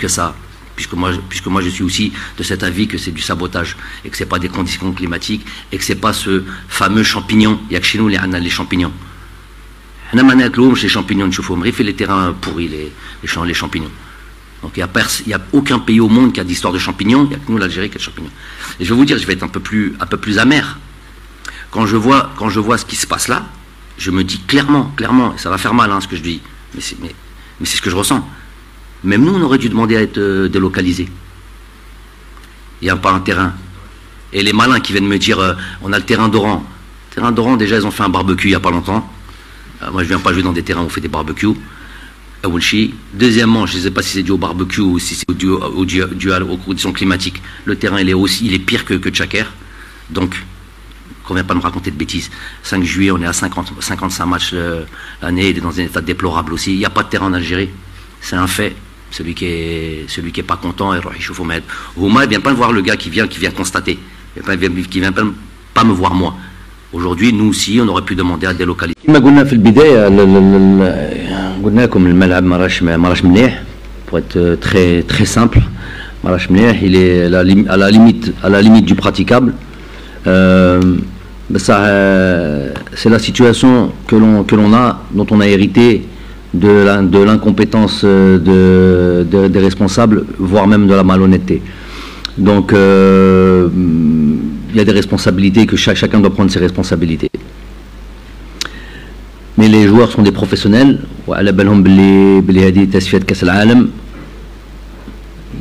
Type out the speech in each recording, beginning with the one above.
que ça, puisque moi je suis aussi de cet avis que c'est du sabotage, et que c'est pas des conditions climatiques, et que c'est pas ce fameux champignon. Il y a que chez nous les champignons. On a les champignons de chauffe, on fait les terrains pourris, les champignons. Donc il n'y a aucun pays au monde qui a d'histoire de champignons, il n'y a que nous l'Algérie qui a de champignons. Et je vais vous dire, je vais être un peu plus amer. Quand je vois ce qui se passe là, je me dis clairement, et ça va faire mal ce que je dis, mais c'est ce que je ressens. Même nous, on aurait dû demander à être délocalisés. Il n'y a pas un terrain. Et les malins qui viennent me dire, on a le terrain d'Oran. Le terrain d'Oran, déjà, ils ont fait un barbecue il n'y a pas longtemps. Moi, je ne viens pas jouer dans des terrains où on fait des barbecues. Deuxièmement, je ne sais pas si c'est dû au barbecue ou si c'est dû aux conditions climatiques. Le terrain, il est pire que Tchaker. Donc, qu'on ne vient pas me raconter de bêtises. 5 juillet, on est à 55 matchs l'année, il est dans un état déplorable aussi. Il n'y a pas de terrain en Algérie. C'est un fait. Celui qui est pas content, Houma, il vient pas voir le gars qui vient constater. Qui vient pas me voir moi. Aujourd'hui, nous aussi, on aurait pu demander à délocaliser. كما قلنا في البداية قلنا لكم الملعب ماراش مليح pour être très simple. ماراش مليح, il est à la limite du praticable. C'est la situation que l'on a, dont on a hérité de l'incompétence des responsables, voire même de la malhonnêteté. Donc il y a des responsabilités que chacun doit prendre ses responsabilités. Mais les joueurs sont des professionnels.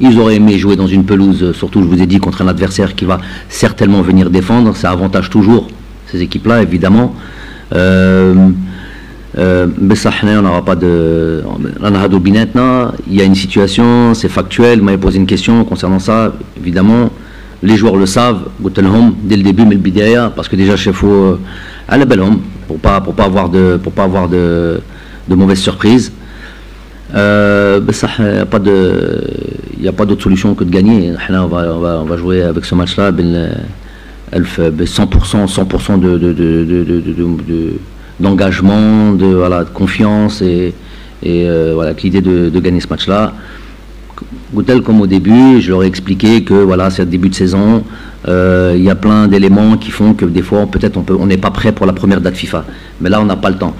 Ils auraient aimé jouer dans une pelouse, surtout je vous ai dit contre un adversaire qui va certainement venir défendre. Ça avantage toujours ces équipes-là, évidemment. On n'aura pas de... Il y a une situation, c'est factuel. Vous m'avez posé une question concernant ça, évidemment. Les joueurs le savent, dès le début, mais le bidaya, parce que déjà, chef, à la belle homme, pour pas avoir de mauvaises surprises. Il n'y a pas d'autre solution que de gagner. On va jouer avec ce match-là 100% d'engagement, de confiance et avec l'idée de gagner ce match-là. Comme au début, je leur ai expliqué que c'est le début de saison, il y a plein d'éléments qui font que des fois on n'est pas prêt pour la première date FIFA. Mais là on n'a pas le temps.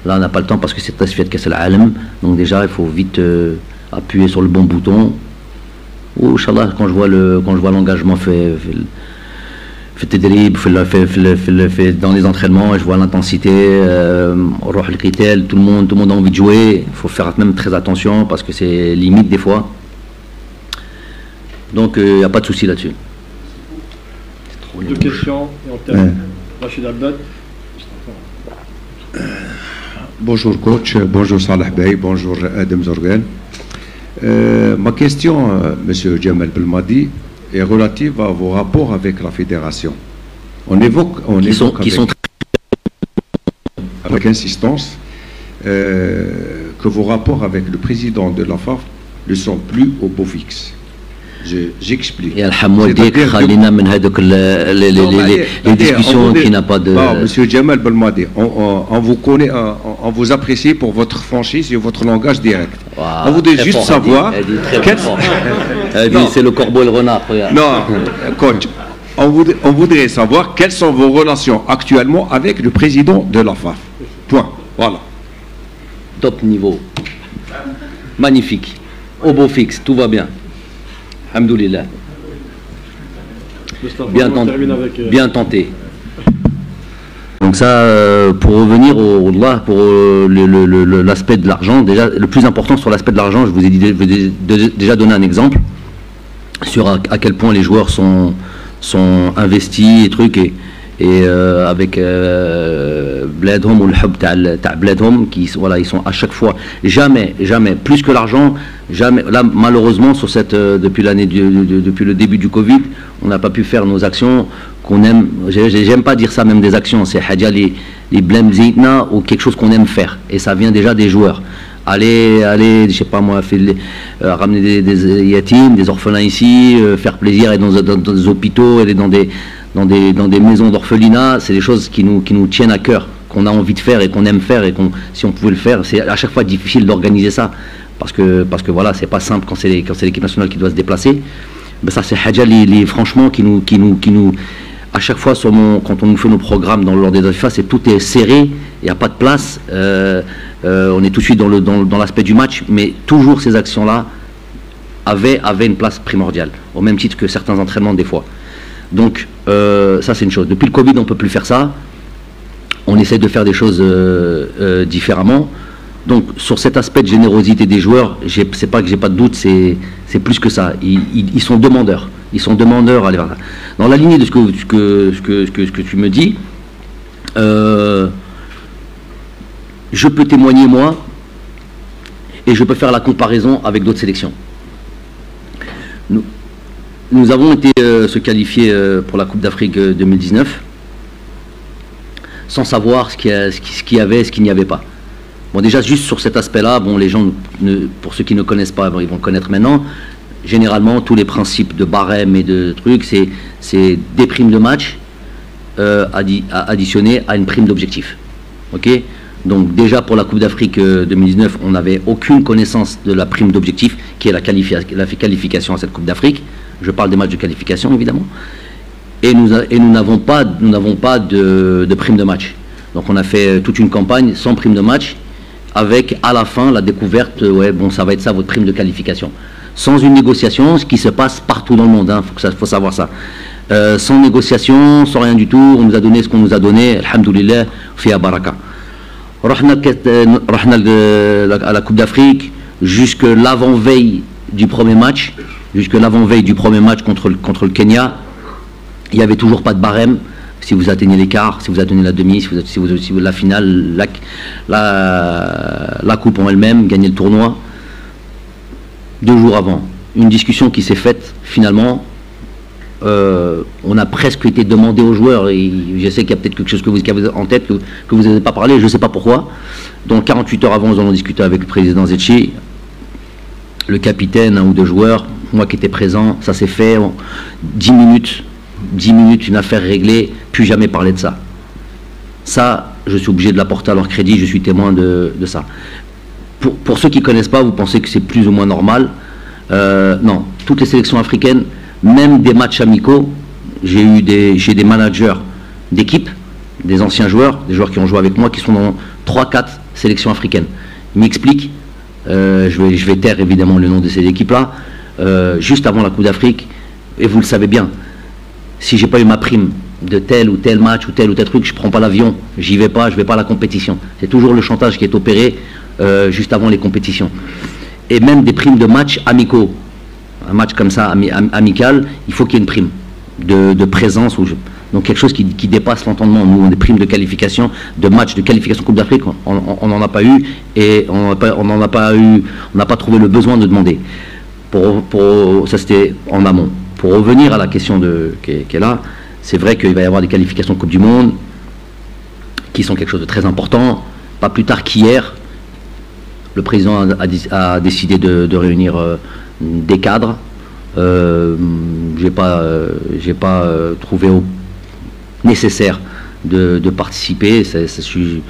Là on n'a pas le temps parce que c'est Tasfiyat Kass al-Alam. Donc déjà il faut vite appuyer sur le bon bouton. Ou Inch'Allah, quand je vois l'engagement fait dans les entraînements, je vois l'intensité, tout le monde a envie de jouer. Il faut faire même très attention parce que c'est limite des fois. Donc il n'y a pas de souci là-dessus. Deux questions et on termine. Rachid Abdad. Bonjour coach, bonjour Salah Bey, bonjour Adem Zorgan. Ma question, monsieur Jamal Belmadi, est relative à vos rapports avec la fédération. On évoque avec insistance que vos rapports avec le président de la FAF ne sont plus au beau fixe. J'explique. Les discussions qui n'ont pas de... Monsieur Jamal Belmadi, on vous connaît, on vous apprécie pour votre franchise et votre langage direct. On voudrait juste savoir... C'est le corbeau et le renard. Non, coach, on voudrait savoir quelles sont vos relations actuellement avec le président de la FAF. Point. Voilà. Top niveau. Magnifique. Au beau fixe, tout va bien. Alhamdoulilah. Bien tenté. Donc ça, pour revenir pour l'aspect de l'argent, déjà le plus important sur l'aspect de l'argent, je vous ai déjà donné un exemple sur à quel point les joueurs sont investis et trucs et avec Bladhom ou le hub ta Bladhom qui ils sont à chaque fois jamais plus que l'argent, jamais. Là malheureusement depuis le début du Covid, on n'a pas pu faire nos actions qu'on aime. J'aime pas dire ça, même des actions, c'est hadja les blèmes zitna ou quelque chose qu'on aime faire et ça vient déjà des joueurs. Aller, je sais pas moi, ramener des yatims, des orphelins ici, faire plaisir, aller dans des hôpitaux, aller dans des maisons d'orphelinat, c'est des choses qui nous tiennent à cœur, qu'on a envie de faire et qu'on aime faire et si on pouvait le faire, c'est à chaque fois difficile d'organiser ça. parce que voilà, c'est pas simple quand c'est l'équipe nationale qui doit se déplacer. Ben ça c'est Hadja, franchement, qui nous à chaque fois quand on nous fait nos programmes lors des FIFA, tout est serré, il n'y a pas de place, on est tout de suite dans l'aspect du match, mais toujours ces actions-là avaient une place primordiale, au même titre que certains entraînements des fois. Donc ça c'est une chose. Depuis le Covid, on ne peut plus faire ça. On essaie de faire des choses différemment. Donc sur cet aspect de générosité des joueurs, c'est pas que j'ai pas de doute, c'est plus que ça. Ils sont demandeurs. Ils sont demandeurs à aller vers là. Dans la lignée de ce que tu me dis, je peux témoigner moi, et je peux faire la comparaison avec d'autres sélections. Nous avons été se qualifier pour la Coupe d'Afrique 2019 sans savoir ce qu'il y avait et ce qu'il n'y avait pas. Bon, déjà, juste sur cet aspect-là, bon, les gens, pour ceux qui ne connaissent pas, bon, ils vont le connaître maintenant. Généralement, tous les principes de barème et de trucs, c'est des primes de match additionnées à une prime d'objectif. Ok ? Donc déjà pour la Coupe d'Afrique 2019, on n'avait aucune connaissance de la prime d'objectif, qui est la qualification à cette Coupe d'Afrique. Je parle des matchs de qualification, évidemment. Et nous n'avons pas de prime de match. Donc on a fait toute une campagne sans prime de match, avec à la fin la découverte, ouais, bon, ça va être ça votre prime de qualification. Sans une négociation, ce qui se passe partout dans le monde, hein, faut savoir ça. Sans négociation, sans rien du tout, on nous a donné ce qu'on nous a donné, alhamdoulilah, fi'a baraka. رحنا à la Coupe d'Afrique jusque l'avant-veille du premier match, contre le Kenya. Il n'y avait toujours pas de barème. Si vous atteignez l'écart, si vous atteignez la demi, si vous la finale, la coupe en elle-même, gagner le tournoi. 2 jours avant, une discussion qui s'est faite finalement. On a presque été demandé aux joueurs, et je sais qu'il y a peut-être quelque chose que vous avez en tête, que vous n'avez pas parlé, je ne sais pas pourquoi. Donc 48 heures avant, nous allons discuter avec le président Zetchi, le capitaine, 1 ou 2 joueurs, moi qui étais présent, ça s'est fait en 10 minutes, une affaire réglée, plus jamais parler de ça. Ça, je suis obligé de l'apporter à leur crédit, je suis témoin de ça. Pour ceux qui ne connaissent pas, vous pensez que c'est plus ou moins normal. Non, toutes les sélections africaines, même des matchs amicaux, j'ai des managers d'équipe, des anciens joueurs, des joueurs qui ont joué avec moi, qui sont dans 3-4 sélections africaines. Ils m'expliquent, je vais taire évidemment le nom de ces équipes-là, juste avant la Coupe d'Afrique, et vous le savez bien, si j'ai pas eu ma prime de tel ou tel match ou tel truc, je prends pas l'avion, j'y vais pas, je vais pas à la compétition. C'est toujours le chantage qui est opéré juste avant les compétitions. Et même des primes de matchs amicaux. Un match comme ça, amical, il faut qu'il y ait une prime de présence. Donc quelque chose qui dépasse l'entendement. Nous, on a des primes de qualification, de matchs de qualification Coupe d'Afrique, on n'en a pas eu, et on n'a pas trouvé le besoin de demander. Ça c'était en amont. Pour revenir à la question qui est là, c'est vrai qu'il va y avoir des qualifications Coupe du Monde qui sont quelque chose de très important. Pas plus tard qu'hier, le président a décidé de réunir des cadres. J'ai pas trouvé nécessaire de participer. Je suis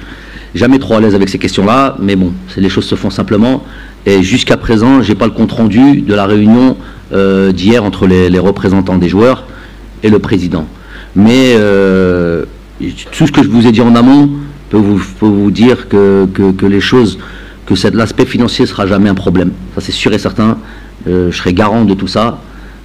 jamais trop à l'aise avec ces questions-là, mais bon, les choses se font simplement. Et jusqu'à présent, j'ai pas le compte rendu de la réunion d'hier entre les représentants des joueurs et le président. Mais tout ce que je vous ai dit en amont peut vous dire que les choses, que l'aspect financier sera jamais un problème. Ça c'est sûr et certain. Je serai garant de tout ça.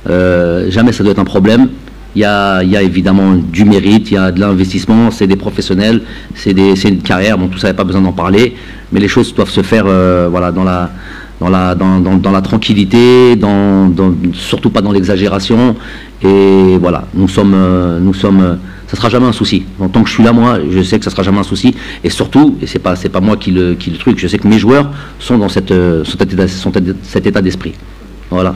Jamais ça doit être un problème. Il y a évidemment du mérite, il y a de l'investissement, c'est des professionnels, c'est une carrière. Bon, tout ça, il n'y a pas besoin d'en parler, mais les choses doivent se faire voilà, dans la tranquillité, surtout pas dans l'exagération. Et voilà, nous sommes, ça sera jamais un souci. En tant que je suis là, moi, je sais que ça sera jamais un souci. Et surtout, et c'est pas moi qui le truc, je sais que mes joueurs sont dans cet état d'esprit. Voilà.